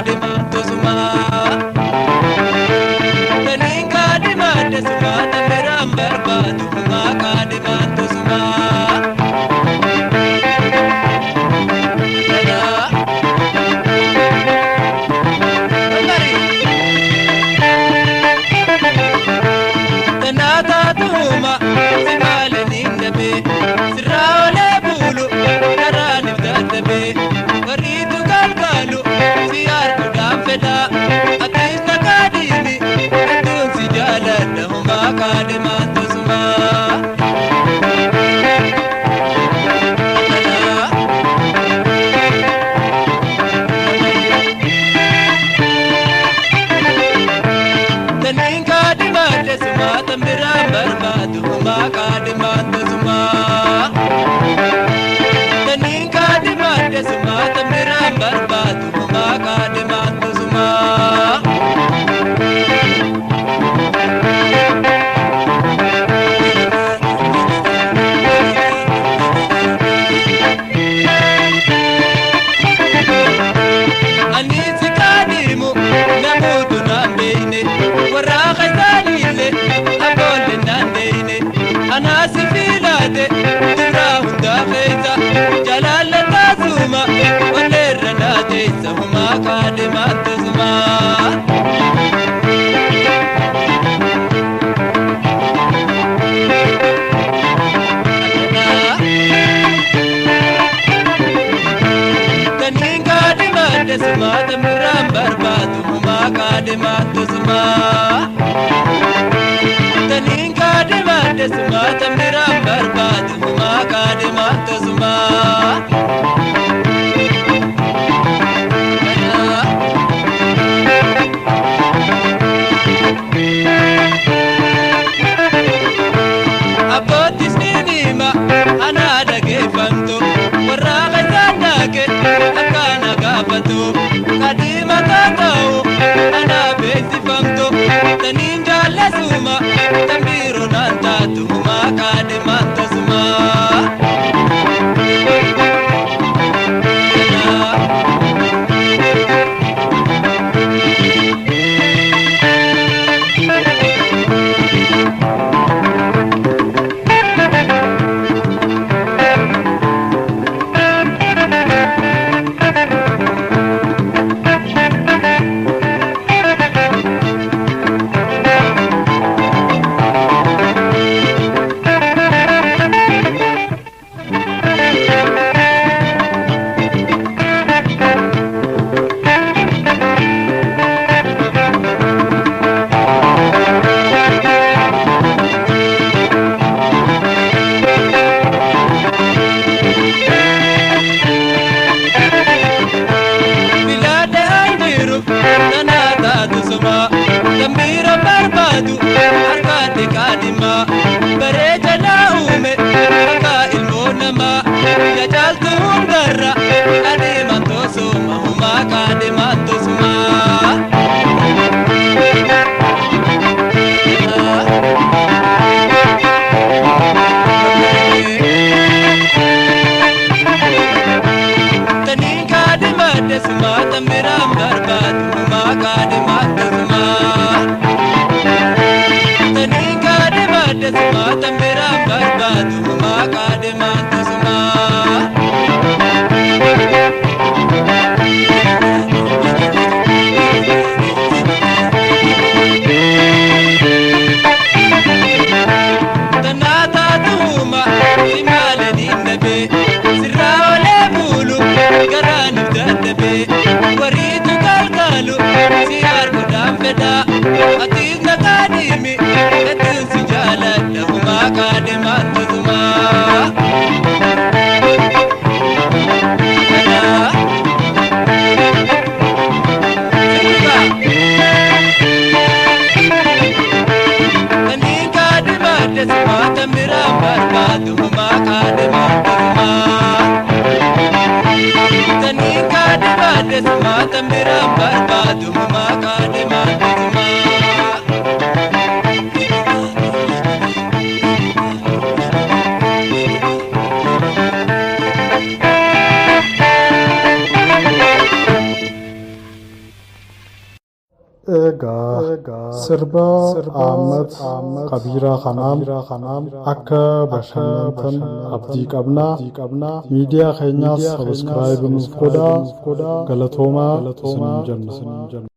Demanto suma Teninka demande suma Tameram barbadu Maka demanto suma Tenata tuhuma Simale nindabe Sirraole bulu Darani vdadabe Waritu kalkalu Siyar kudam feda Atisna kadimi Adun si jalada Huma kademanto suma Teninka demande suma Tambiram barbadu Huma kademanto suma Teninka demande suma Tambiram barbadu Huma kademanto suma Anisi kadimu Namudu nambeine Waraka zalile Abonde nandeine Anasi filade Dura hunda kheza Jalala tazuma Walera nadeza Huma kademanto suma Teninka demande suma Tambiram barbadu Huma kademanto suma Teninka demande suma Tambiram barbadu Huma kademanto suma Abbotis ninima Anada gefanto Warraqa zanake Akana gafatu Kadima tatao Ana beeksifamto Tanin jaalasuma Tambiro nantatu Huma kademanto suma Bilade anjiru Nanatatu suma Tambira barbadu Arkade kadima Bareja naume Maka ilmo nama Yajaltu hundarra Kademanto suma Huma kademanto suma Teninka demande suma Tambiram barbadu Huma kademanto suma Teninka demande suma Tambiram barbadu Huma kademanto suma Tanata tuhuma Simale nindabe Sirraole bulu Garani vdadabe Waritu kalkalu Siyar kudam feda Atisna kadimi Adun si jalada Huma kademanto suma Teninka demande suma Tambiram barbadu Huma kademanto suma Teninka demande suma Tambiram barbadu Huma kademanto suma sirba Ahmad Kabiraa kanaan akka bashannantan abdii qabna miidiyaa keenyaas subscribe nuuf godhaa galatoomaa isin jenna.